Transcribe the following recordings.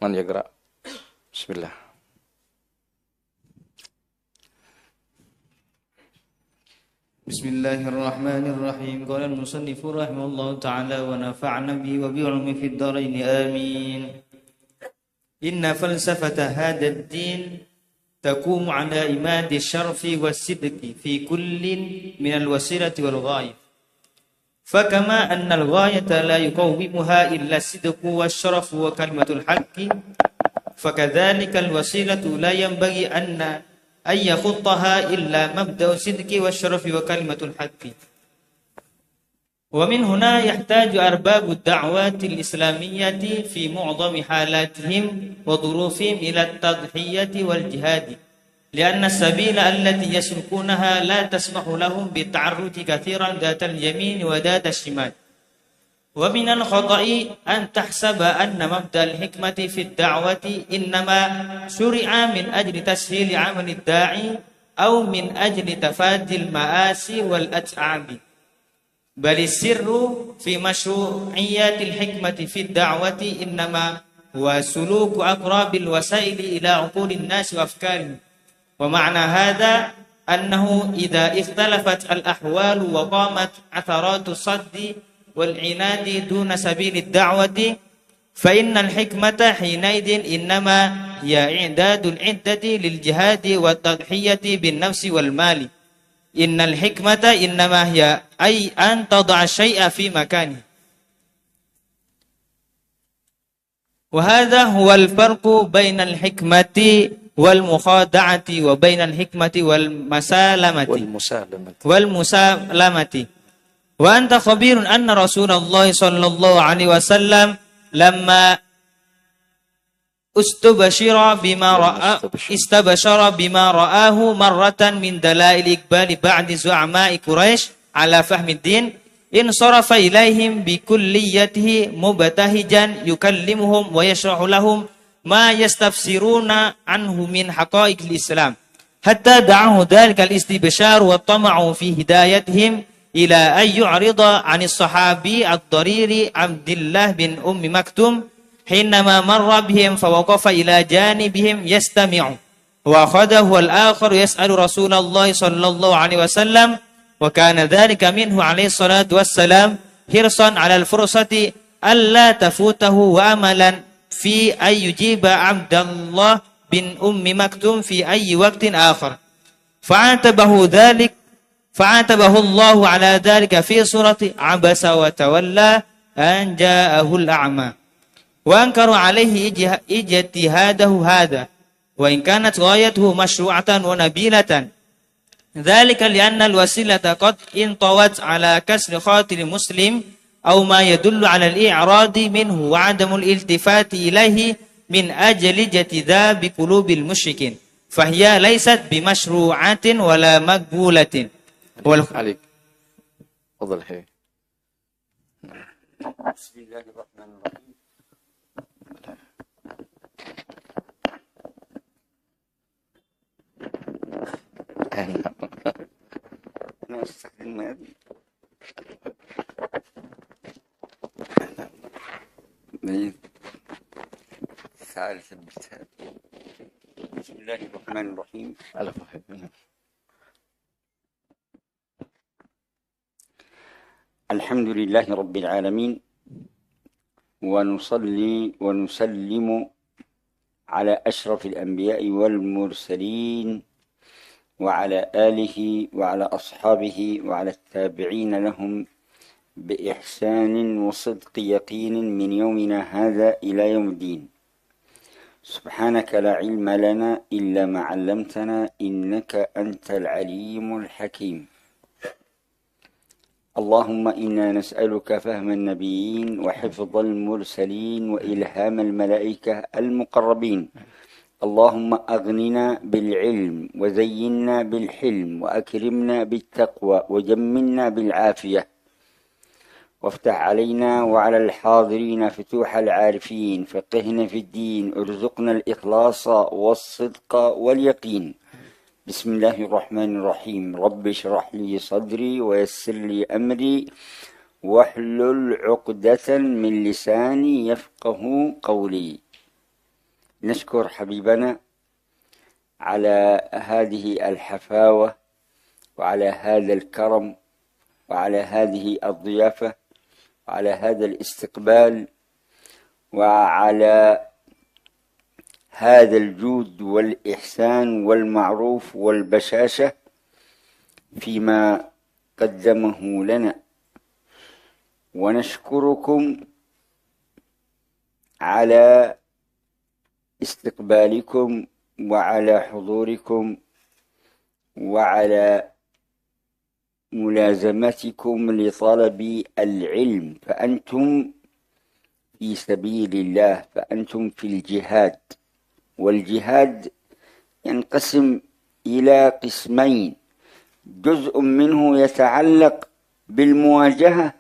من يقرأ؟ بسم الله. بسم الله الرحمن الرحيم. قال المصنف رحمه الله تعالى ونفعنا به وبعلومه في الدارين آمين. إن فلسفة هذا الدين تقوم على إماد الشرف والصدق في كل من الوسيلة والغاية، فكما أن الغاية لا يقومها إلا الصدق والشرف وكلمة الحق، فكذلك الوسيلة لا ينبغي أن يخطها إلا مبدأ الصدق والشرف وكلمة الحق. ومن هنا يحتاج أرباب الدعوات الإسلامية في معظم حالاتهم وظروفهم إلى التضحية والجهاد، لأن السبيل التي يسلكونها لا تسمح لهم بالتعرج كثيرا ذات اليمين وذات الشمال. ومن الخطأ أن تحسب أن مبدأ الحكمة في الدعوة إنما شرع من أجل تسهيل عمل الداعي أو من أجل تفادي المآسي والأتعاب، بل السر في مشروعية الحكمة في الدعوة إنما هو سلوك أقرب الوسائل إلى عقول الناس وأفكارهم. ومعنى هذا أنه إذا اختلفت الأحوال وقامت عثرات الصد والعناد دون سبيل الدعوة، فإن الحكمة حينئذ إنما هي إعداد العدة للجهاد والتضحية بالنفس والمال. إن الحكمة إنما هي أي أن تضع الشيء في مكانه. وهذا هو الفرق بين الحكمة والمخادعة وبين الحكمة والمسالمة. وأنت خبير أن رسول الله صلى الله عليه وسلم لما استبشر بما رآه مرة من دلائل إقبال بعض زعماء قريش على فهم الدين، انصرف إليهم بكليته مبتهجا يكلمهم ويشرح لهم ما يستفسرون عنه من حقائق الإسلام، حتى دعاه ذلك الاستبشار والطمع في هدايتهم إلى أن يعرض عن الصحابي الضرير عبد الله بن أم مكتوم حينما مر بهم فوقف إلى جانبهم يستمع، وأخذه الآخر يسأل رسول الله صلى الله عليه وسلم، وكان ذلك منه عليه الصلاة والسلام حرصا على الفرصة ألا تفوته وأملا في أن يجيب عبد الله بن أم مكتوم في أي وقت آخر، فعاتبه الله على ذلك في سورة عبس وتولى أن جاءه الأعمى، وأنكر عليه اجتهاده هذا، وإن كانت غايته مشروعة ونبيلة، ذلك لأن الوسيلة قد انطوت على كسر خاطر المسلم أو ما يدل على الإعراض منه وعدم الالتفات إليه من أجل جذاب قلوب المشركين، فهي ليست بمشروعة ولا مقبولة. عليك تفضل. بسم الله الرحمن الرحيم. أنا أستخدم هذه تعال ثبتها. بسم الله الرحمن الرحيم. الحمد لله رب العالمين، ونصلي ونسلم على أشرف الأنبياء والمرسلين وعلى آله وعلى أصحابه وعلى التابعين لهم بإحسان وصدق يقين من يومنا هذا إلى يوم الدين. سبحانك لا علم لنا إلا ما علمتنا إنك أنت العليم الحكيم. اللهم إنا نسألك فهم النبيين وحفظ المرسلين وإلهام الملائكة المقربين. اللهم أغننا بالعلم وزينا بالحلم وأكرمنا بالتقوى وجملنا بالعافية، وافتح علينا وعلى الحاضرين فتوح العارفين، فقهنا في الدين، ارزقنا الإخلاص والصدق واليقين. بسم الله الرحمن الرحيم. رب اشرح لي صدري ويسر لي أمري واحلل عقدة من لساني يفقه قولي. نشكر حبيبنا على هذه الحفاوة وعلى هذا الكرم وعلى هذه الضيافة وعلى هذا الاستقبال وعلى هذا الجود والإحسان والمعروف والبشاشة فيما قدمه لنا. ونشكركم على استقبالكم وعلى حضوركم وعلى ملازمتكم لطلب العلم، فأنتم في سبيل الله، فأنتم في الجهاد. والجهاد ينقسم إلى قسمين: جزء منه يتعلق بالمواجهة،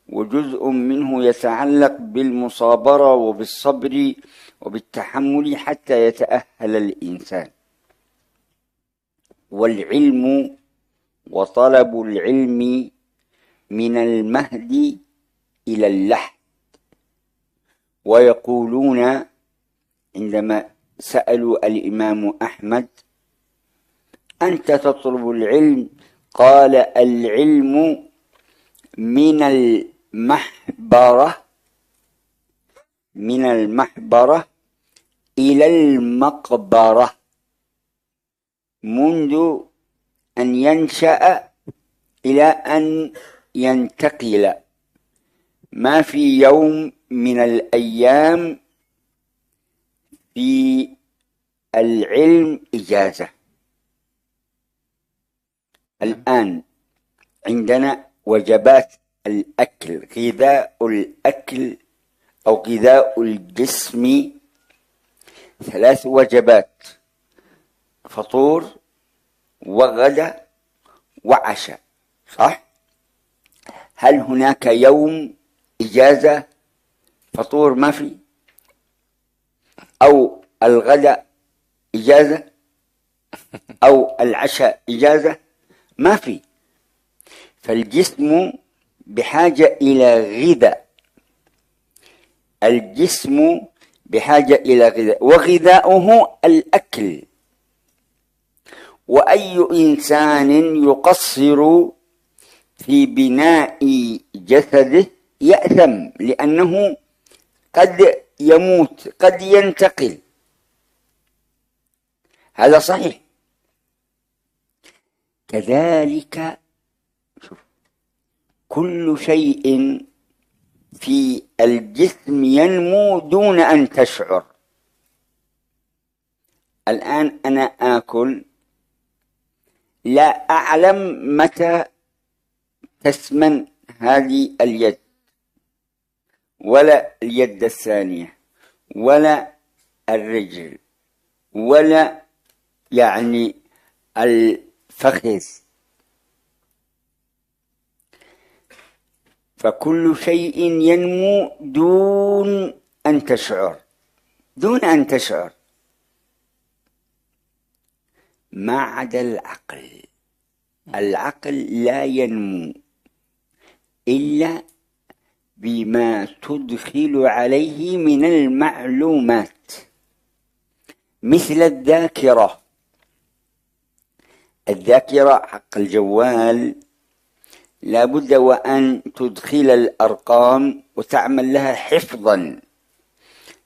وجزء منه يتعلق بالمصابرة وبالصبر وبالتحمل حتى يتأهل الإنسان. والعلم وطلب العلم من المهد إلى اللحد. ويقولون عندما سألوا الإمام أحمد: أنت تطلب العلم؟ قال: العلم من المحبرة إلى المقبرة، منذ أن ينشأ إلى أن ينتقل. ما في يوم من الأيام في العلم إجازة. الآن عندنا وجبات الأكل، غذاء الأكل أو غذاء الجسم 3 وجبات: فطور وغدا وعشاء، صح؟ هل هناك يوم إجازة فطور ما في؟ أو الغداء إجازة؟ أو العشاء إجازة؟ ما في. فالجسم بحاجة إلى غذاء، الجسم بحاجة إلى غذاء، وغذاؤه الأكل. وأي إنسان يقصر في بناء جسده يأثم، لأنه قد يموت، قد ينتقل. هذا صحيح. كذلك كل شيء في الجسم ينمو دون أن تشعر. الآن أنا آكل، لا أعلم متى تسمن هذه اليد، ولا اليد الثانية، ولا الرجل، ولا يعني الفخذ. فكل شيء ينمو دون أن تشعر، دون أن تشعر، ما عدا العقل. العقل لا ينمو إلا بما تدخل عليه من المعلومات، مثل الذاكرة. الذاكرة حق الجوال لا بد وأن تدخل الأرقام وتعمل لها حفظا،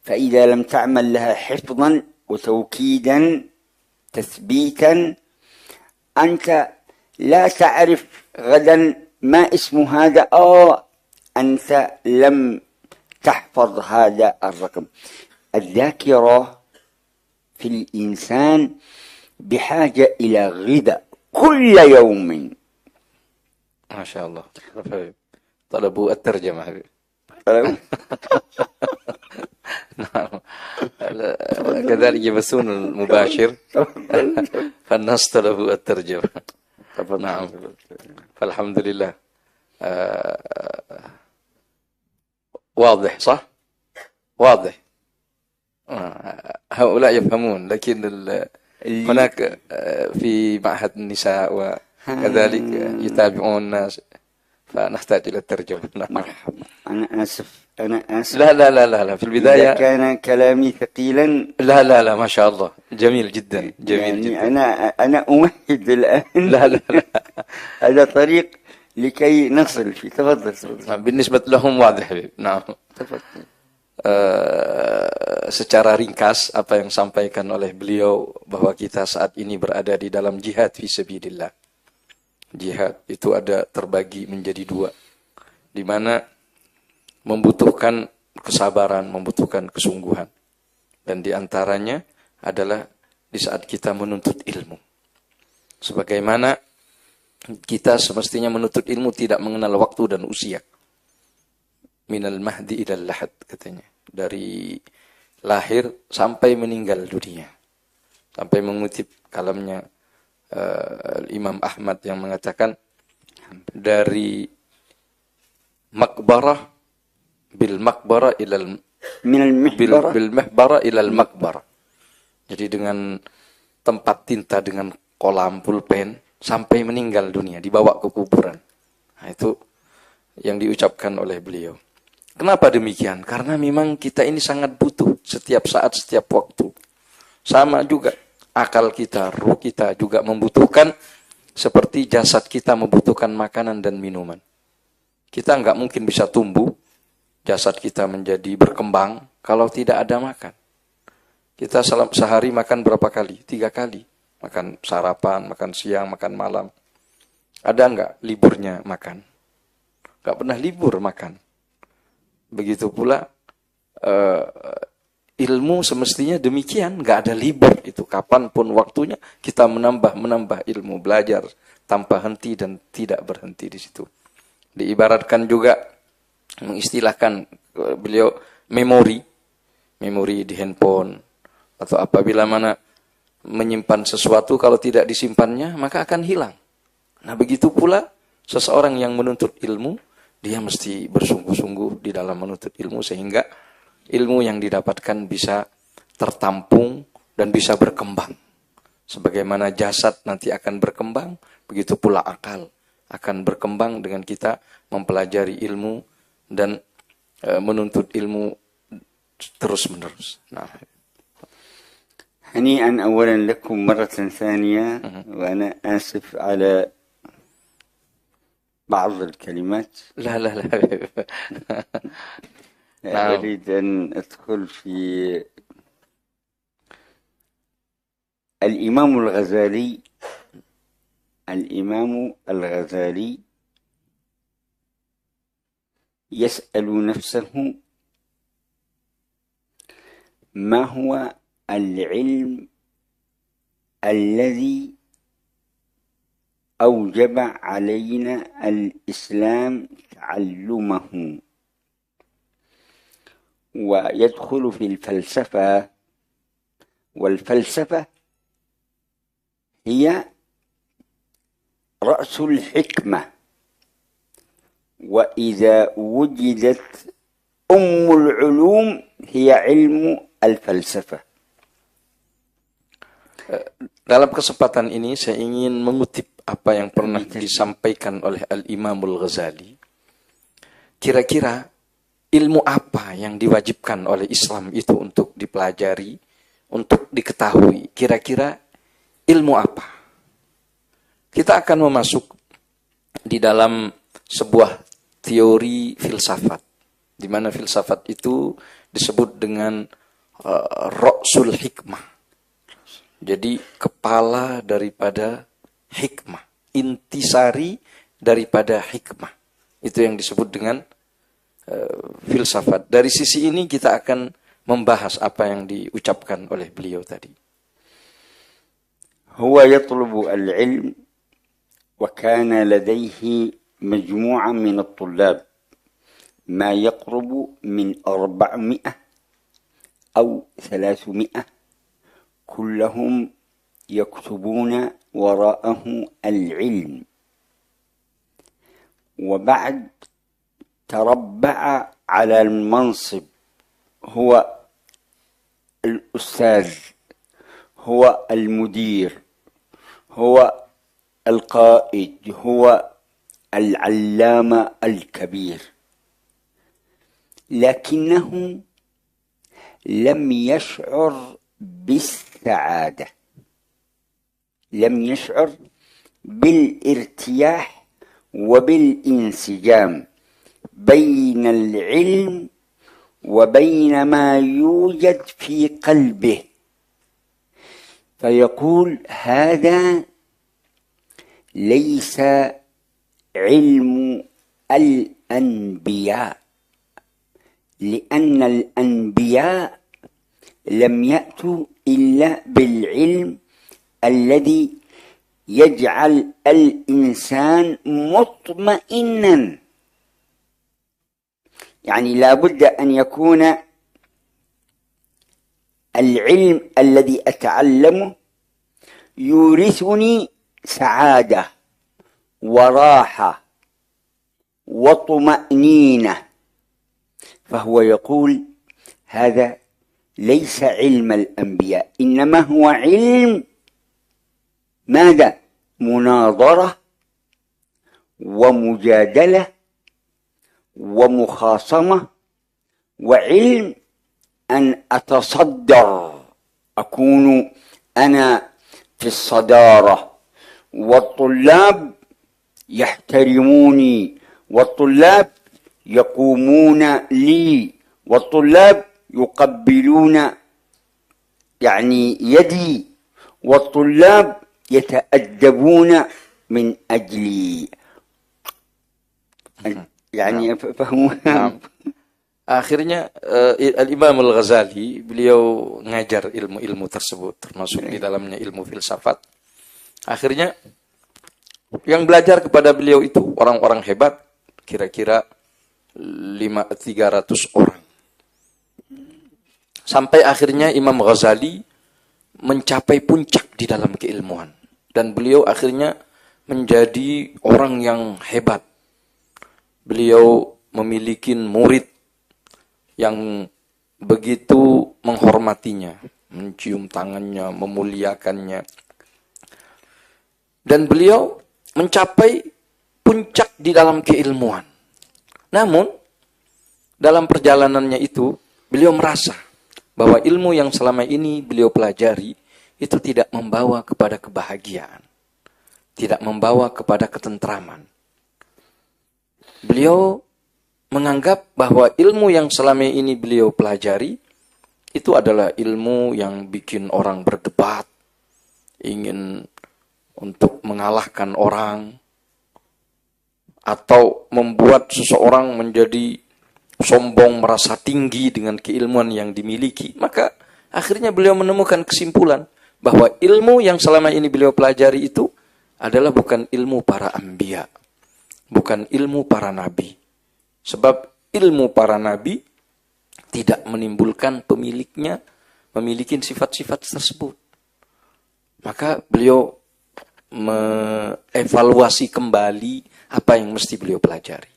فإذا لم تعمل لها حفظا وتوكيدا تثبيتا، أنت لا تعرف غدا ما اسم هذا، أنت لم تحفظ هذا الرقم. الذاكرة في الإنسان بحاجة إلى غذاء كل يوم. ما شاء الله. طلبوا الترجمة حبيبي. نعم. كذلك يبثون المباشر فالناس طلبوا الترجمة. نعم. فالحمد لله. واضح، صح؟ واضح. هؤلاء يفهمون، لكن هناك في معهد النساء وكذلك يتابعون الناس، فنحتاج إلى الترجمة. نعم. مرحبا. أنا آسف لا لا لا لا لا في إذا البداية. كان كلامي ثقيلا. لا لا لا ما شاء الله جميل جدا جميل يعني جدا. أنا أمهد الآن. لا لا لا. هذا طريق لكي نصل فيه. تفضل. بالنسبة لهم واضح حبيب. نعم. تفضل. Secara ringkas apa yang disampaikan oleh beliau bahwa kita saat ini berada di dalam jihad fisabilillah. Jihad itu ada terbagi menjadi dua, di mana membutuhkan kesabaran, membutuhkan kesungguhan, dan di antaranya adalah di saat kita menuntut ilmu. Sebagaimana kita semestinya menuntut ilmu tidak mengenal waktu dan usia. Minal mahdi ilal lahad katanya. Dari lahir sampai meninggal dunia. Sampai mengutip kalamnya Imam Ahmad yang mengatakan dari makbarah bil makbarah ilal bil mahbarah ilal makbarah. Jadi dengan tempat tinta dengan kolam pulpen sampai meninggal dunia dibawa ke kuburan. Nah, itu yang diucapkan oleh beliau. Kenapa demikian? Karena memang kita ini sangat butuh setiap saat, setiap waktu. Sama juga akal kita, ruh kita juga membutuhkan seperti jasad kita membutuhkan makanan dan minuman. Kita nggak mungkin bisa tumbuh, jasad kita menjadi berkembang kalau tidak ada makan. Kita sehari makan berapa kali? 3 kali. Makan sarapan, makan siang, makan malam. Ada nggak liburnya makan? Nggak pernah libur makan. Begitu pula ilmu semestinya demikian, nggak ada libur itu. Kapanpun waktunya kita menambah ilmu, belajar tanpa henti dan tidak berhenti di situ. Diibaratkan juga, mengistilahkan beliau memori di handphone atau apabila mana menyimpan sesuatu kalau tidak disimpannya maka akan hilang. Nah begitu pula seseorang yang menuntut ilmu, dia mesti bersungguh-sungguh di dalam menuntut ilmu sehingga ilmu yang didapatkan bisa tertampung dan bisa berkembang. Sebagaimana jasad nanti akan berkembang, begitu pula akal akan berkembang dengan kita mempelajari ilmu dan menuntut ilmu terus-menerus. Nah. هنيئا أولا لكم مرة ثانية وأنا آسف على بعض الكلمات. لا لا لا. أريد أن أدخل في الإمام الغزالي يسأل نفسه ما هو العلم الذي أوجب علينا الإسلام تعلمه، ويدخل في الفلسفة، والفلسفة هي رأس الحكمة، وإذا وجدت أم العلوم هي علم الفلسفة. Dalam kesempatan ini saya ingin mengutip apa yang pernah disampaikan oleh Al-Imamul Ghazali. Kira-kira ilmu apa yang diwajibkan oleh Islam itu untuk dipelajari, untuk diketahui? Kira-kira ilmu apa? Kita akan memasuk di dalam sebuah teori filsafat, di mana filsafat itu disebut dengan Ra'sul Hikmah. Jadi kepala daripada hikmah, intisari daripada hikmah. Itu yang disebut dengan filsafat. Dari sisi ini kita akan membahas apa yang diucapkan oleh beliau tadi. Huwa yatlubu al-ilm wa kana ladayhi majmu'an min at-tullab ma yaqrubu min 400 أو 300 كلهم يكتبون وراءه العلم، وبعد تربع على المنصب، هو الأستاذ، هو المدير، هو القائد، هو العلامة الكبير، لكنه لم يشعر بالسعادة، لم يشعر بالارتياح وبالانسجام بين العلم وبين ما يوجد في قلبه، فيقول هذا ليس علم الأنبياء، لأن الأنبياء لم يأتوا إلا بالعلم الذي يجعل الإنسان مطمئنا. يعني لا بد أن يكون العلم الذي أتعلمه يورثني سعادة وراحة وطمأنينة، فهو يقول هذا ليس علم الأنبياء، إنما هو علم ماذا؟ مناظرة ومجادلة ومخاصمة، وعلم أن أتصدر، أكون أنا في الصدارة، والطلاب يحترموني، والطلاب يقومون لي، والطلاب يقبلون يعني يدي، والطلاب يتأدبون من أجلي. يعني فهموا. Nah, akhirnya Al-Imam Al-Ghazali beliau ngajar ilmu-ilmu tersebut, termasuk di dalamnya ilmu filsafat. Akhirnya yang belajar kepada beliau itu orang-orang hebat, kira-kira 300 orang. Sampai akhirnya Imam Ghazali mencapai puncak di dalam keilmuan. Dan beliau akhirnya menjadi orang yang hebat. Beliau memiliki murid yang begitu menghormatinya, mencium tangannya, memuliakannya. Dan beliau mencapai puncak di dalam keilmuan. Namun, dalam perjalanannya itu, beliau merasa bahwa ilmu yang selama ini beliau pelajari itu tidak membawa kepada kebahagiaan, tidak membawa kepada ketentraman. Beliau menganggap bahwa ilmu yang selama ini beliau pelajari itu adalah ilmu yang bikin orang berdebat, ingin untuk mengalahkan orang, atau membuat seseorang menjadi sombong, merasa tinggi dengan keilmuan yang dimiliki. Maka akhirnya beliau menemukan kesimpulan bahwa ilmu yang selama ini beliau pelajari itu adalah bukan ilmu para anbiya, bukan ilmu para nabi. Sebab ilmu para nabi tidak menimbulkan pemiliknya memiliki sifat-sifat tersebut. Maka beliau mengevaluasi kembali apa yang mesti beliau pelajari.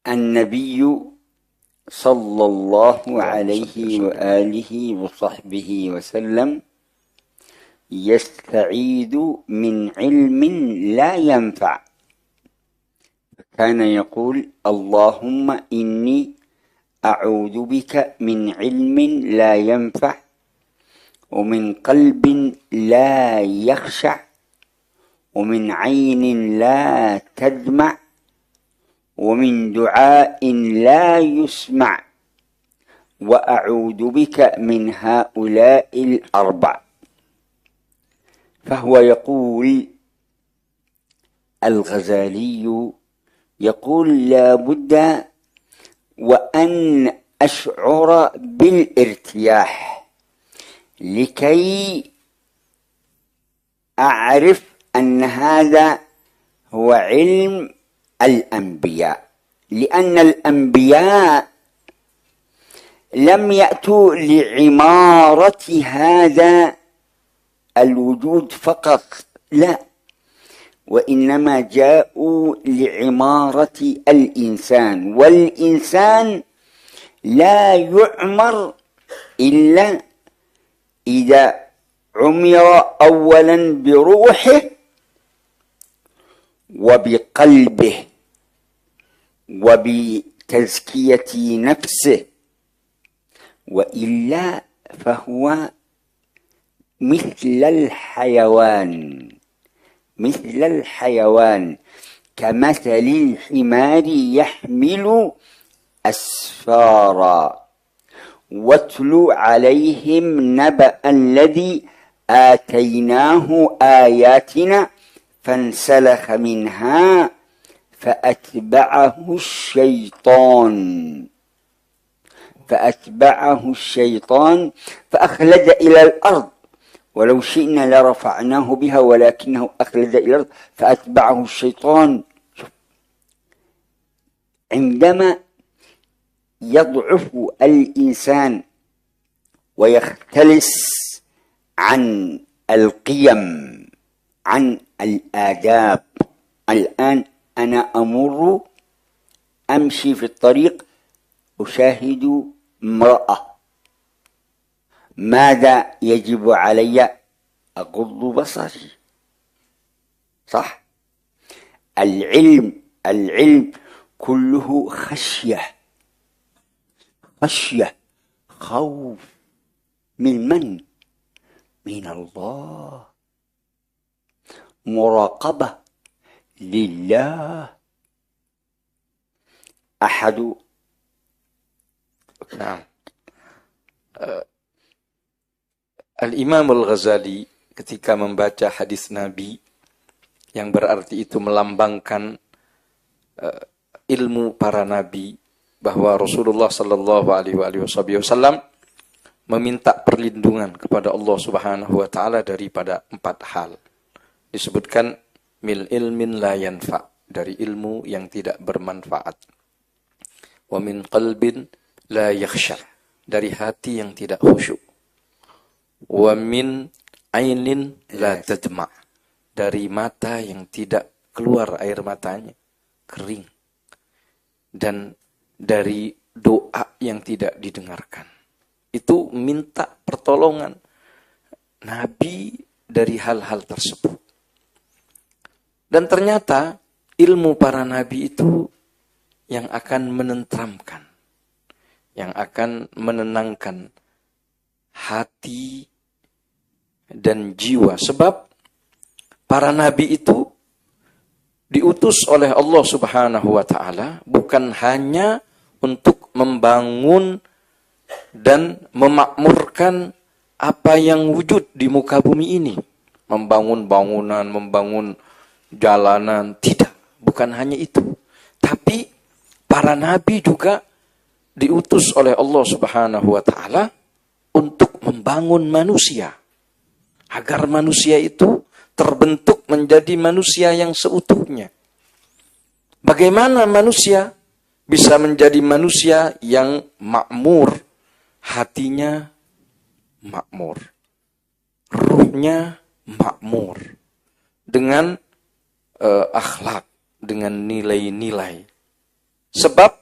النبي صلى الله عليه وآله وصحبه وسلم يستعيذ من علم لا ينفع، كان يقول اللهم إني أعوذ بك من علم لا ينفع، ومن قلب لا يخشع، ومن عين لا تدمع، ومن دعاء لا يسمع، وأعوذ بك من هؤلاء الأربع. فهو يقول الغزالي يقول لا بد وأن أشعر بالارتياح لكي أعرف أن هذا هو علم الأنبياء، لأن الأنبياء لم يأتوا لعمارة هذا الوجود فقط، لا، وإنما جاءوا لعمارة الإنسان، والإنسان لا يعمر إلا إذا عمر أولا بروحه وبقلبه وبتزكية نفسه، وإلا فهو مثل الحيوان كمثل الحمار يحمل أسفارا. واتل عليهم نبأ الذي آتيناه آياتنا فانسلخ منها فأتبعه الشيطان فأخلد إلى الأرض ولو شئنا لرفعناه بها ولكنه أخلد إلى الأرض فأتبعه الشيطان. عندما يضعف الإنسان ويختلس عن القيم، عن الآداب. الآن أنا أمشي في الطريق أشاهد امرأة، ماذا يجب علي؟ أغض بصري، صح؟ العلم كله خشية، خوف من الله، مراقبة لله. Nah, Al-Imam Al-Ghazali ketika membaca hadis Nabi yang berarti itu melambangkan ilmu para nabi, bahwa Rasulullah sallallahu alaihi wasallam meminta perlindungan kepada Allah Subhanahu wa taala daripada 4 hal. Disebutkan mil ilmin la yanfa, dari ilmu yang tidak bermanfaat. Wa min qalbin la yakhsha, dari hati yang tidak khusyuk. Wa min ainin la tadma, dari mata yang tidak keluar air matanya, kering. Dan dari doa yang tidak didengarkan. Itu minta pertolongan Nabi dari hal-hal tersebut. Dan ternyata ilmu para nabi itu yang akan menenteramkan, yang akan menenangkan hati dan jiwa. Sebab para nabi itu diutus oleh Allah Subhanahu wa taala bukan hanya untuk membangun dan memakmurkan apa yang wujud di muka bumi ini. Membangun bangunan, membangun jalanan, tidak. Bukan hanya itu. Tapi para nabi juga diutus oleh Allah Subhanahu wa taala untuk membangun manusia. Agar manusia itu terbentuk menjadi manusia yang seutuhnya. Bagaimana manusia bisa menjadi manusia yang makmur, hatinya makmur, ruhnya makmur, dengan akhlak, dengan nilai-nilai. Sebab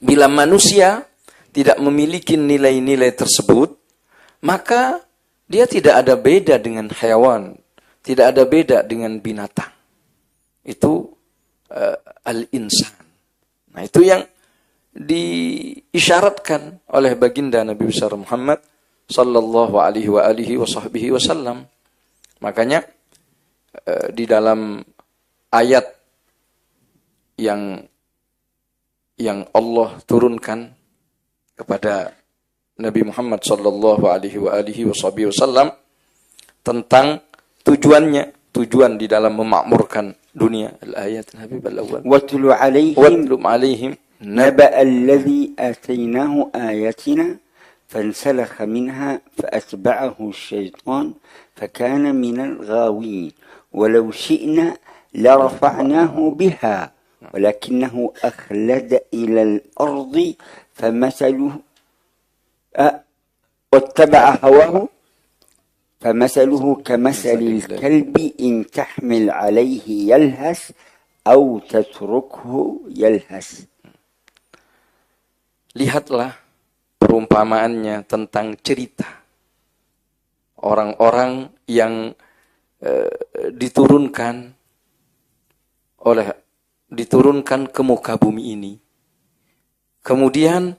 bila manusia tidak memiliki nilai-nilai tersebut, maka dia tidak ada beda dengan hewan, tidak ada beda dengan binatang. Itu al-insan. Nah, itu yang diisyaratkan oleh baginda Nabi besar Muhammad sallallahu alaihi wasallam. Makanya di dalam ayat yang Allah turunkan kepada Nabi Muhammad sallallahu alaihi wasallam tentang tujuan di dalam memakmurkan dunia. Al-ayat Habib al-awwal. Watlu alaihim naba alladhi atainahu ayatina fansalakha minha faatba'ahu ash-shaytan fakana minal ghawin walau syi'na larafa'nahu biha walakinahu akhlada ila al-ardi famathaluhu wattaba'a hawahu فمثله كمثل الكلب إن تحمل عليه يلهث أو تتركه يلهث. Lihatlah perumpamaannya tentang cerita orang-orang yang diturunkan ke muka bumi ini. Kemudian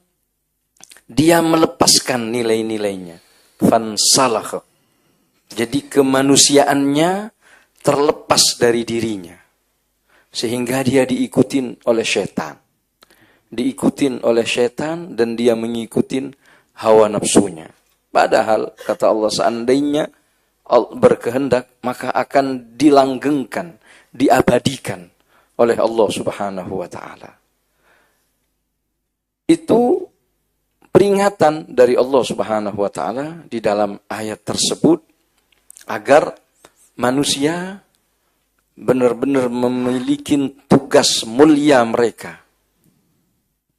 dia melepaskan nilai-nilainya. Fansalakh. Jadi kemanusiaannya terlepas dari dirinya. Sehingga dia diikutin oleh setan. Diikutin oleh setan dan dia mengikutin hawa nafsunya. Padahal kata Allah, seandainya berkehendak maka akan dilanggengkan, diabadikan oleh Allah Subhanahu wa taala. Itu peringatan dari Allah Subhanahu wa taala di dalam ayat tersebut agar manusia benar-benar memiliki tugas mulia mereka,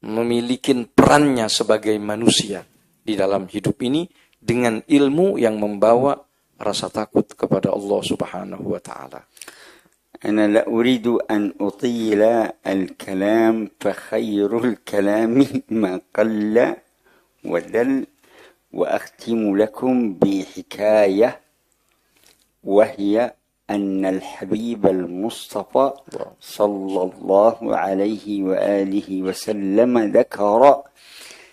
memiliki perannya sebagai manusia di dalam hidup ini dengan ilmu yang membawa rasa takut kepada Allah Subhanahu wa taala. أنا لا أريد أن أطيل الكلام فخير الكلام ما قل ودل وأختم لكم بحكاية وهي أن الحبيب المصطفى صلى الله عليه وآله وسلم ذكر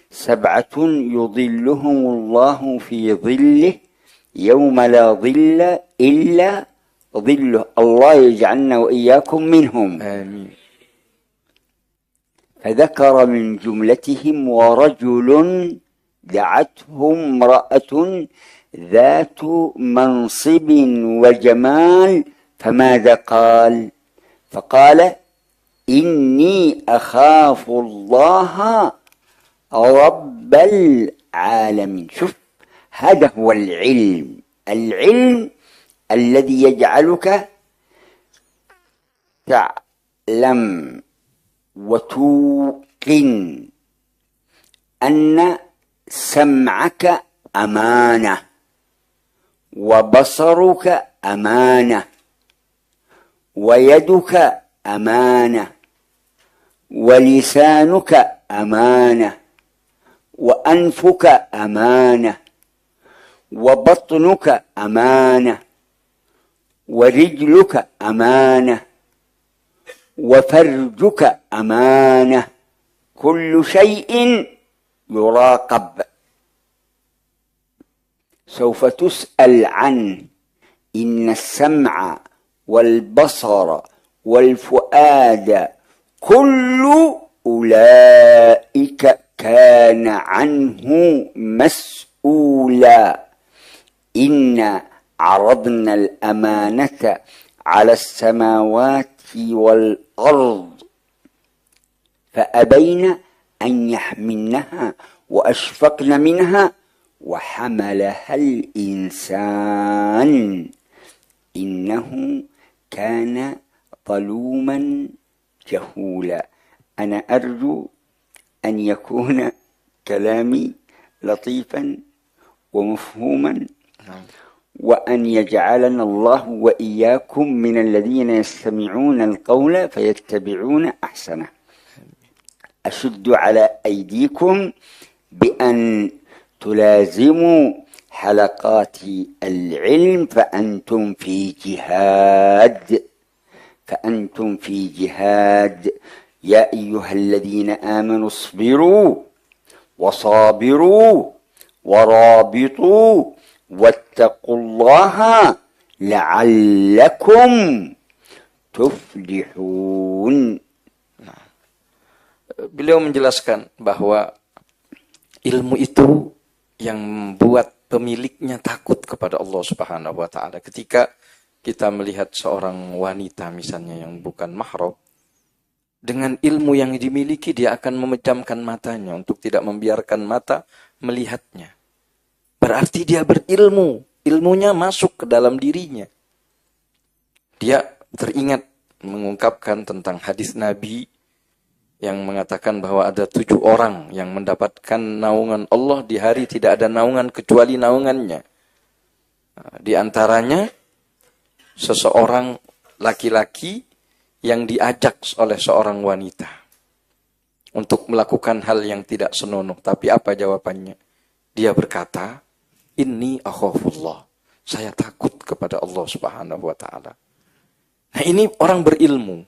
7 يظلهم الله في ظله يوم لا ظل إلا ظله. الله يجعلنا وإياكم منهم. آمين. فذكر من جملتهم ورجل دعته امرأة ذات منصب وجمال فماذا قال؟ فقال إني أخاف الله رب العالمين. شوف، هذا هو العلم الذي يجعلك تعلم وتوقن أن سمعك أمانة وبصرك أمانة ويدك أمانة ولسانك أمانة وأنفك أمانة وبطنك أمانة ورجلك أمانة وفرجك أمانة. كل شيء يراقب، سوف تسأل عنه. إن السمع والبصر والفؤاد كل أولئك كان عنه مسؤولا. إن عرضنا الأمانة على السماوات والأرض فأبين أن يحملنها وأشفقن منها وحملها الإنسان إنه كان ظلوما جهولا. أنا أرجو أن يكون كلامي لطيفا ومفهوما وأن يجعلنا الله وإياكم من الذين يستمعون القول فيتبعون أحسنه. أشد على أيديكم بأن تلازموا حلقات العلم فأنتم في جهاد. يا أيها الذين آمنوا اصبروا وصابروا ورابطوا واتقوا الله لعلكم تفلحون. Beliau menjelaskan bahwa ilmu itu yang membuat pemiliknya takut kepada Allah Subhanahu wa taala. Ketika kita melihat seorang wanita misalnya yang bukan mahram, dengan ilmu yang dimiliki dia akan memejamkan matanya untuk tidak membiarkan mata melihatnya. Berarti dia berilmu, ilmunya masuk ke dalam dirinya. Dia teringat mengungkapkan tentang hadis Nabi yang mengatakan bahwa ada 7 orang yang mendapatkan naungan Allah di hari tidak ada naungan kecuali naungannya. Di antaranya seseorang laki-laki yang diajak oleh seorang wanita untuk melakukan hal yang tidak senonoh. Tapi apa jawabannya? Dia berkata, Inni akhafullah. saya takut kepada Allah Subhanahu wa taala. Nah, ini orang berilmu.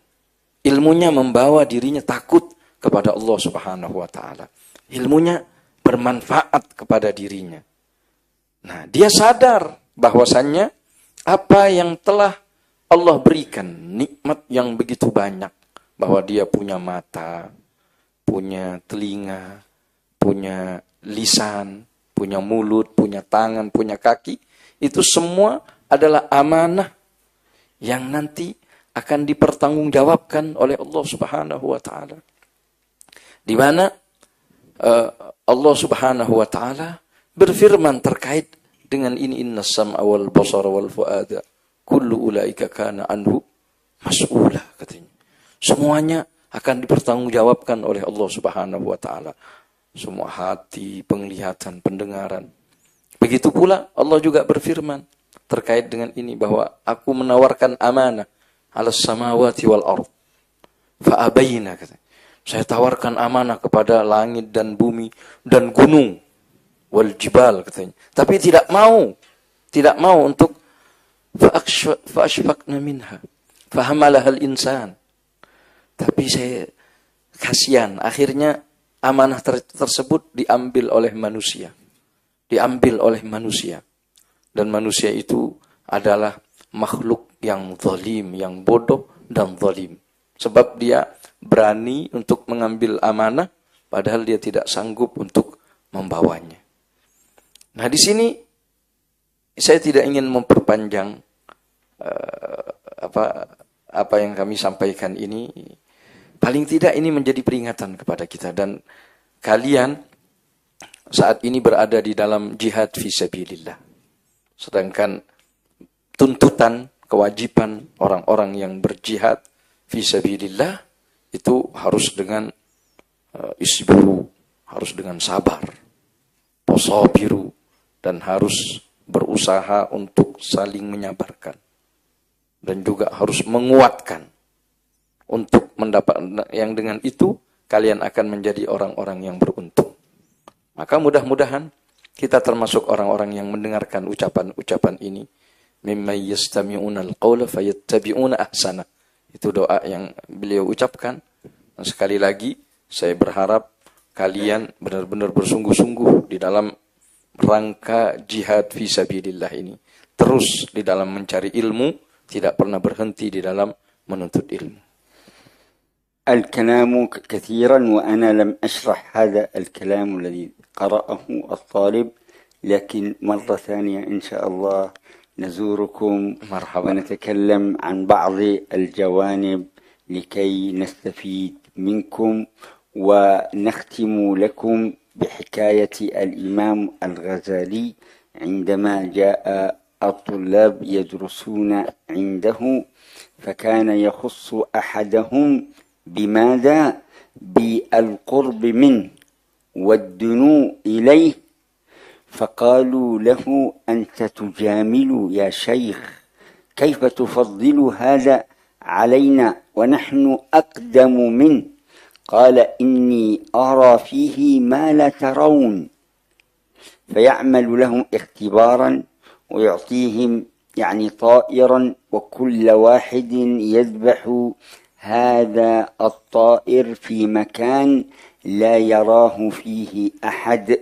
Ilmunya membawa dirinya takut kepada Allah Subhanahu wa taala. Ilmunya bermanfaat kepada dirinya. Nah, dia sadar bahwasannya apa yang telah Allah berikan, nikmat yang begitu banyak, bahwa dia punya mata, punya telinga, punya lisan, punya mulut, punya tangan, punya kaki, itu semua adalah amanah yang nanti akan dipertanggungjawabkan oleh Allah Subhanahu wa taala. Di mana Allah Subhanahu wa taala berfirman terkait dengan ini, innas sam'a wal basara wal fuada kullu ulaika kana anhu mas'ula, katanya. Semuanya akan dipertanggungjawabkan oleh Allah Subhanahu wa taala. Semua hati, penglihatan, pendengaran. Begitu pula Allah juga berfirman terkait dengan ini, bahwa aku menawarkan amanah 'alas samawati wal ard fa abaina, katanya. Saya tawarkan amanah kepada langit dan bumi dan gunung wal jibal, katanya. Tapi tidak mau untuk fa ashfaqna minha fa hamalaha al insan. Tapi saya kasihan, akhirnya amanah tersebut diambil oleh manusia. Dan manusia itu adalah makhluk yang zalim, yang bodoh dan zalim. Sebab dia berani untuk mengambil amanah, padahal dia tidak sanggup untuk membawanya. Nah, di sini saya tidak ingin memperpanjang apa yang kami sampaikan ini. Paling tidak ini menjadi peringatan kepada kita, dan kalian saat ini berada di dalam jihad fisabilillah. Sedangkan tuntutan, kewajiban orang-orang yang berjihad fisabilillah itu harus dengan isbiru, harus dengan sabar, posabiru, dan harus berusaha untuk saling menyabarkan, dan juga harus menguatkan. Untuk mendapat yang dengan itu kalian akan menjadi orang-orang yang beruntung. Maka mudah-mudahan kita termasuk orang-orang yang mendengarkan ucapan-ucapan ini. Mimman yastami'una al-qawla fayattabi'una ahsana. Itu doa yang beliau ucapkan. Dan sekali lagi saya berharap kalian benar-benar bersungguh-sungguh di dalam rangka jihad fisabilillah ini. Terus di dalam mencari ilmu, tidak pernah berhenti di dalam menuntut ilmu. الكلام كثيرا وأنا لم أشرح هذا الكلام الذي قرأه الطالب، لكن مرة ثانية إن شاء الله نزوركم مرحبا ونتكلم عن بعض الجوانب لكي نستفيد منكم، ونختم لكم بحكاية الإمام الغزالي عندما جاء الطلاب يدرسون عنده، فكان يخص أحدهم بماذا؟ بالقرب منه والدنو إليه، فقالوا له أنت تجامل يا شيخ، كيف تفضل هذا علينا ونحن أقدم منه؟ قال إني أرى فيه ما لا ترون، فيعمل لهم اختبارا ويعطيهم يعني طائرا، وكل واحد يذبح هذا الطائر في مكان لا يراه فيه أحد،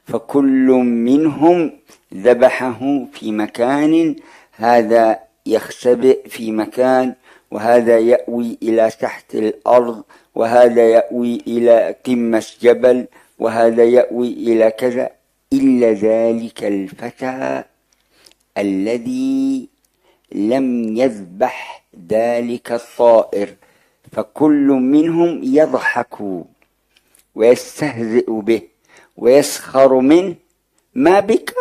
فكل منهم ذبحه في مكان، هذا يختبئ في مكان، وهذا يأوي إلى تحت الأرض، وهذا يأوي إلى قمة جبل، وهذا يأوي إلى كذا، إلا ذلك الفتى الذي لم يذبح ذلك الطائر، فكل منهم يضحك ويستهزئ به ويسخر منه، ما بك؟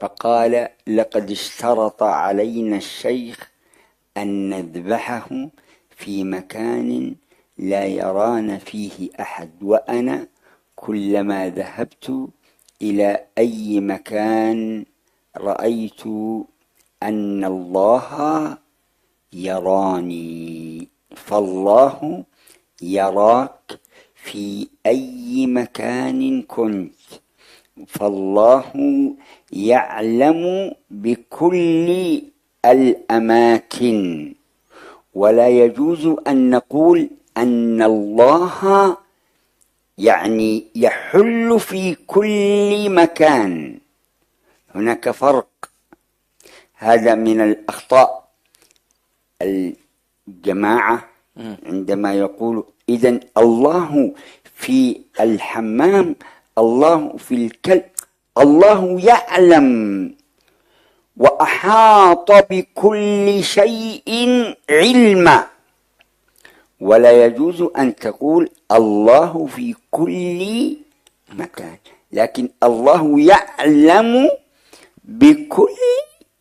فقال لقد اشترط علينا الشيخ أن نذبحه في مكان لا يرانا فيه أحد، وأنا كلما ذهبت إلى أي مكان رأيت أن الله يراني، فالله يراك في أي مكان كنت، فالله يعلم بكل الأماكن، ولا يجوز أن نقول أن الله يعني يحل في كل مكان. هناك فرق. هذا من الأخطاء الجماعة عندما يقول إذن الله في الحمام، الله في الكلب. الله يعلم وأحاط بكل شيء علما، ولا يجوز أن تقول الله في كل مكان، لكن الله يعلم بكل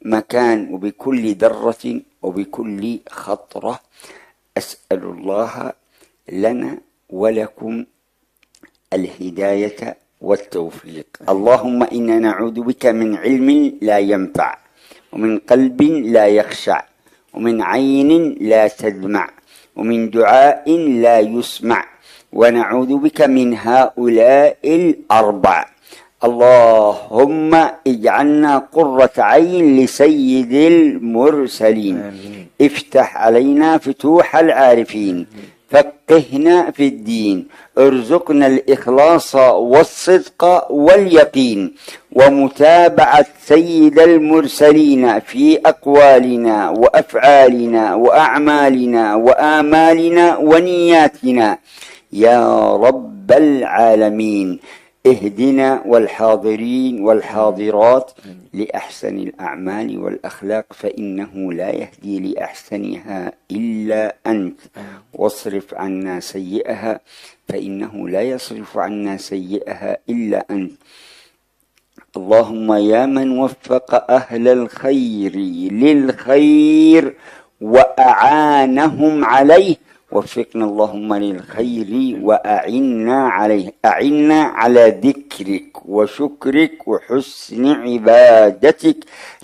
مكان وبكل ذرة وبكل خطرة. أسأل الله لنا ولكم الهداية والتوفيق. اللهم إنا نعوذ بك من علم لا ينفع، ومن قلب لا يخشع، ومن عين لا تدمع، ومن دعاء لا يسمع، ونعوذ بك من هؤلاء الأربع. اللهم اجعلنا قرة عين لسيد المرسلين. افتح علينا فتوح العارفين، فقهنا في الدين، ارزقنا الإخلاص والصدق واليقين، ومتابعة سيد المرسلين في أقوالنا وأفعالنا وأعمالنا وآمالنا ونياتنا يا رب العالمين. اهدنا والحاضرين والحاضرات لأحسن الأعمال والأخلاق، فإنه لا يهدي لأحسنها إلا أنت، واصرف عنا سيئها فإنه لا يصرف عنا سيئها إلا أنت. اللهم يا من وفق أهل الخير للخير وأعانهم عليه، وفقنا اللهم للخير وأعنا عليه. أعنا على ذكرك وشكرك وحسن عبادتك.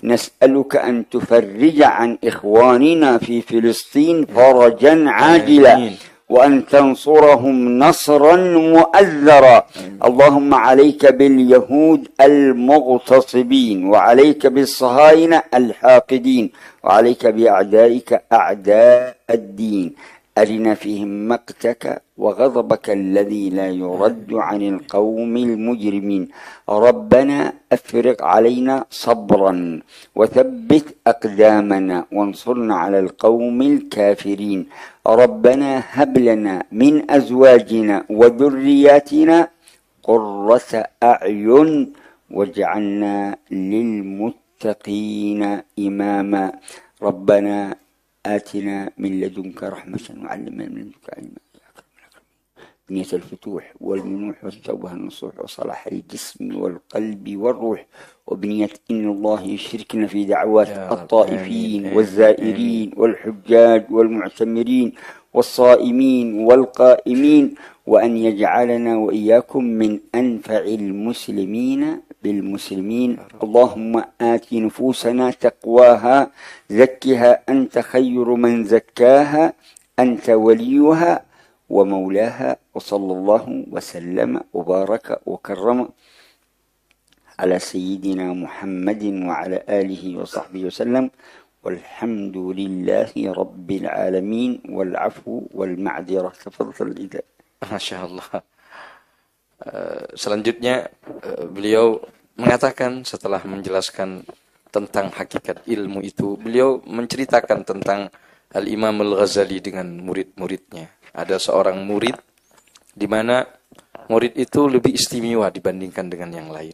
نسألك أن تفرج عن إخواننا في فلسطين فرجا عاجلا، وأن تنصرهم نصرا مؤذرا. اللهم عليك باليهود المغتصبين، وعليك بالصهاينة الحاقدين، وعليك بأعدائك أعداء الدين. أرنا فيهم مقتك وغضبك الذي لا يرد عن القوم المجرمين. ربنا أفرغ علينا صبرا وثبت أقدامنا وانصرنا على القوم الكافرين. ربنا هب لنا من أزواجنا وذرياتنا قرة أعين واجعلنا للمتقين إماما. ربنا آتنا من لدنك رحمة وعلمنا من لدنك علما. بنية الفتوح والمنوح والتوبة النصوح وصلاح الجسم والقلب والروح، وبنية إن الله يشركنا في دعوات الطائفين والزائرين والحجاج والمعتمرين والصائمين والقائمين، وأن يجعلنا وإياكم من أنفع المسلمين بالمسلمين. اللهم آت نفوسنا تقواها، زكها أنت خير من زكاها، أنت وليها ومولاها. وصلى الله وسلم وبارك وكرم على سيدنا محمد وعلى آله وصحبه وسلم، والحمد لله رب العالمين، والعفو والمعذرة. تفضل إذا. Masya Allah. Selanjutnya beliau mengatakan setelah menjelaskan tentang hakikat ilmu itu, beliau menceritakan tentang Al-Imam Al-Ghazali dengan murid-muridnya. Ada seorang murid di mana murid itu lebih istimewa dibandingkan dengan yang lain,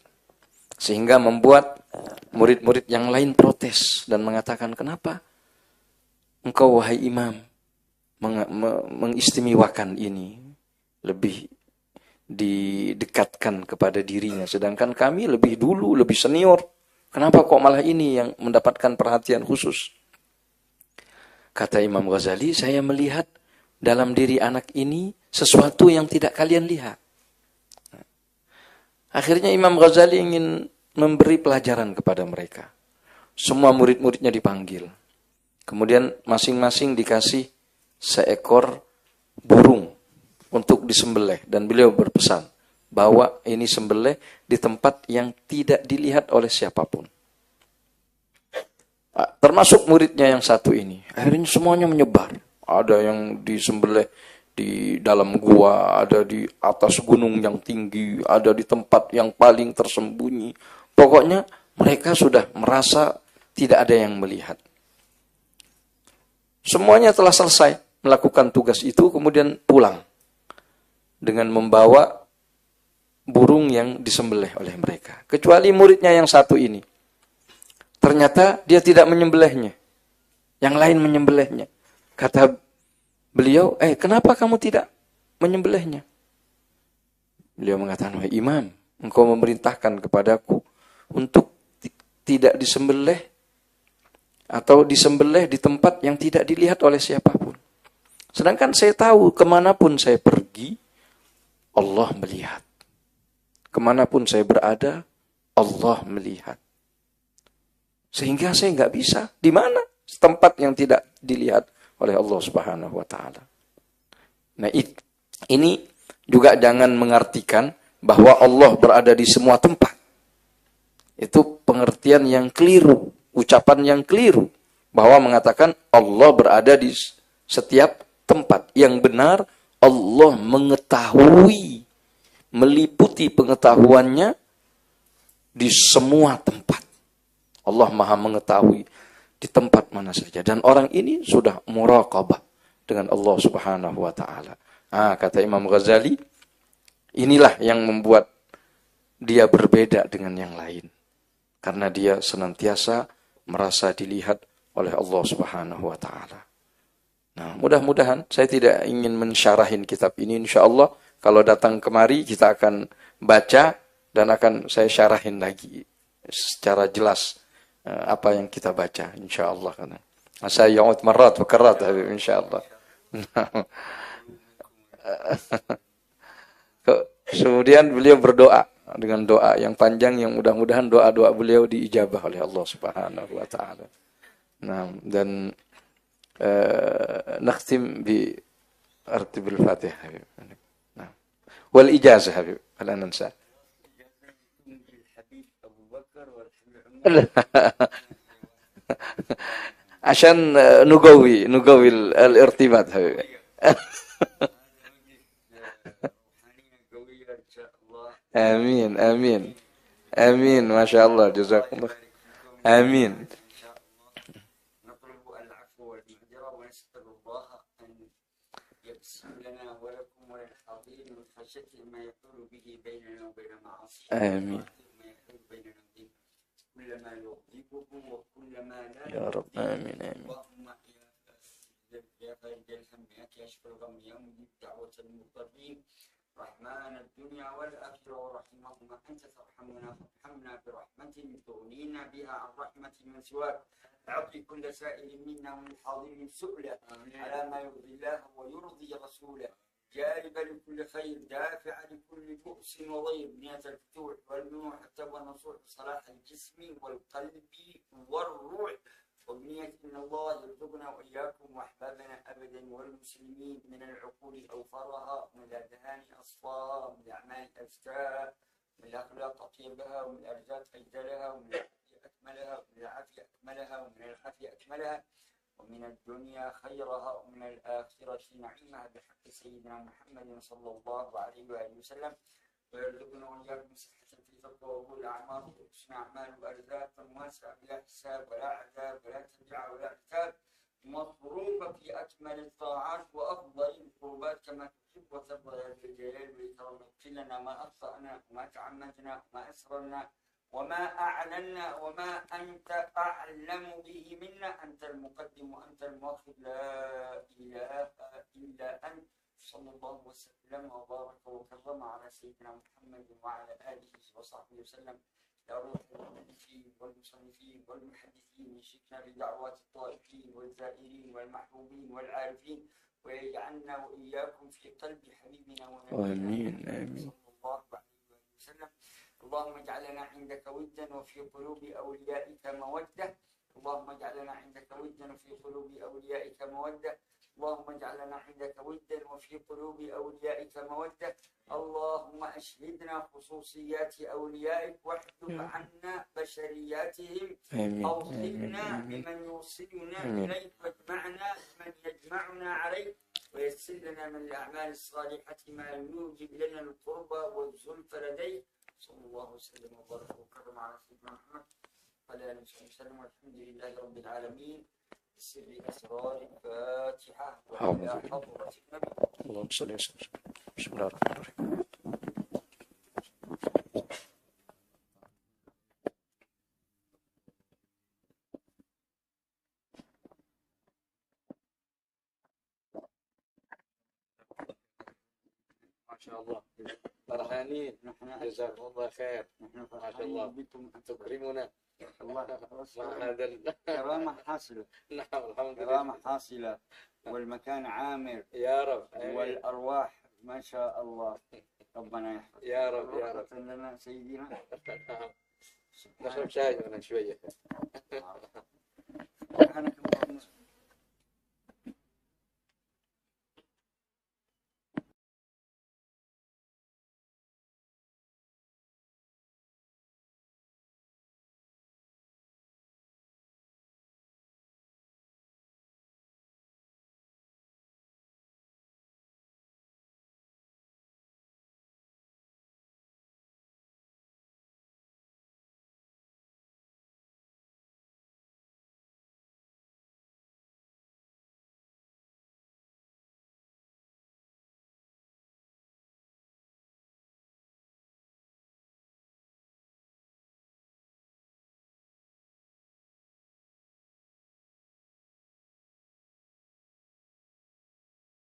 sehingga membuat murid-murid yang lain protes dan mengatakan, kenapa engkau wahai imam mengistimewakan ini, lebih didekatkan kepada dirinya, sedangkan kami lebih dulu, lebih senior. Kenapa kok malah ini yang mendapatkan perhatian khusus? Kata Imam Ghazali, saya melihat dalam diri anak ini sesuatu yang tidak kalian lihat. Akhirnya Imam Ghazali ingin memberi pelajaran kepada mereka. Semua murid-muridnya dipanggil. Kemudian masing-masing dikasih seekor burung untuk disembelih, dan beliau berpesan, bawa ini sembelih di tempat yang tidak dilihat oleh siapapun. Termasuk muridnya yang satu ini. Akhirnya semuanya menyebar. Ada yang disembelih di dalam gua, ada di atas gunung yang tinggi, ada di tempat yang paling tersembunyi. Pokoknya mereka sudah merasa tidak ada yang melihat. Semuanya telah selesai melakukan tugas itu, kemudian pulang dengan membawa burung yang disembelih oleh mereka. Kecuali muridnya yang satu ini. Ternyata dia tidak menyembelihnya. Yang lain menyembelihnya. Kata beliau, kenapa kamu tidak menyembelihnya? Beliau mengatakan, wahai imam, engkau memerintahkan kepadaku untuk tidak disembelih atau disembelih di tempat yang tidak dilihat oleh siapapun. Sedangkan saya tahu kemanapun saya pergi, Allah melihat. Kemanapun saya berada, Allah melihat. Sehingga saya nggak bisa. Di mana? Tempat yang tidak dilihat oleh Allah Subhanahu wa Ta'ala. Nah, ini juga jangan mengartikan bahwa Allah berada di semua tempat. Itu pengertian yang keliru, ucapan yang keliru, bahwa mengatakan Allah berada di setiap tempat. Yang benar, Allah mengetahui, meliputi pengetahuannya di semua tempat. Allah Maha mengetahui di tempat mana saja. Dan orang ini sudah muraqabah dengan Allah Subhanahu wa Ta'ala. Kata Imam Ghazali, inilah yang membuat dia berbeda dengan yang lain. Karena dia senantiasa merasa dilihat oleh Allah Subhanahu wa Ta'ala. Nah, mudah-mudahan, saya tidak ingin mensyarahin kitab ini. InsyaAllah, kalau datang kemari, kita akan baca dan akan saya syarahin lagi secara jelas apa yang kita baca, insyaallah. Karena saya yaud marat wa karat, insyaallah. Kemudian beliau berdoa dengan doa yang panjang, yang mudah-mudahan doa-doa beliau diijabah oleh Allah Subhanahu wa Ta'ala. Nah, dan nakhtim bi artibil Fatihah. Nah, wal ijazah habib, ala nansa. عشان نقوي الارتباط حبيبي. آمين آمين آمين ما شاء الله جزاكم الله. آمين. نطلب العفو والمغفرة ونسأل الله أن يقسم لنا ولكم وللحاضرين من خشيته ما يحول به بيننا وبين معاصيه. آمين. كلما يغضبكم وكلما لا يا رب آمين آمين. اللهم يا فرج الهم يا كاشف الغم يا مجيب دعوة المضطرين رحمن الدنيا والآخرة ورحمهما أنت ترحمنا فارحمنا برحمة تغنينا بها عن رحمة من سواك. أعطي كل سائل منا ومن حاضر سؤله على ما يرضي الله ويرضي رسوله، جالب لكل خير، دافع لكل بؤس وضير، بنية الفتوح والمنوح حتى والنصوح، صلاح الجسم والقلب والروح، وبنية إن الله يرزقنا وإياكم وأحبابنا أبدا والمسلمين من العقول أوفرها، من الأذهان أصفاها، من الأعمال أزكاها، من الأخلاق أطيبها، ومن الأرزاق أجزلها، ومن العافية أكملها، ومن العافية أكملها، ومن العافية أكملها، ومن الدنيا خيرها، ومن الآخرة نعيمها بحق سيدنا محمد صلى الله عليه وآله وسلم، ويرزقنا وإياكم صحة في تقوى وطول الأعمار وحسن أعمال وأرزاقا واسعة بلا حساب ولا عذاب ولا ترجع ولا عتاب، مصروفة في أكمل الطاعات وأفضل القربات كما تحب وترضى يا ذا الجلال والإكرام. اغفر لنا ما أخطأنا وما تعمدنا وما أسررنا وما أعلنا وما أنت أعلم به منا، أنت المقدم وأنت المؤخر، لا إله إلا أنت. صلى الله وسلم وبارك وكرم على سيدنا محمد وعلى آله وصحبه وسلم. يا روح المؤلفين والمصنفين والمحدثين، شفنا بدعوات الطائفين والزائرين والمحبوبين والعارفين، ويجعلنا وإياكم في قلب حبيبنا ونبينا صلى الله عليه وسلم. اللهم اجعلنا عندك ودا وفي قلوب أوليائك مودة، اللهم اجعل لنا عندك ودا وفي قلوب أوليائك مودة. اللهم اجعل لنا عندك ودا وفي قلوب أوليائك مودة. اللهم أشهدنا خصوصيات أوليائك واحجب عنا بشرياتهم. أوصلنا بمن يوصلنا إليك واجمعنا بمن يجمعنا عليك ويسر لنا من الأعمال الصالحة ما يوجب لنا القربى والزلفى لديك. صلى الله وسلم وبارك وكرم على سيدنا محمد وعلى آله وصحبه وسلم والحمد لله رب العالمين. سر أسرار الفاتحة وإلى حضرة النبي. اللهم صل وسلم. بسم الله الرحمن الرحيم. ما شاء الله فرحانين. جزاكم الله خير. نحن ما شاء الله بكم تكرمنا. الله مع هذا كرامة حاصلة. نعم الحمد لله. كرامة حاصلة والمكان عامر يا رب. والأرواح ما شاء الله. ربنا يحفظ. يا رب يا رب. لنا سيدنا. نشرب شاي ولا شوية. سبحانك اللهم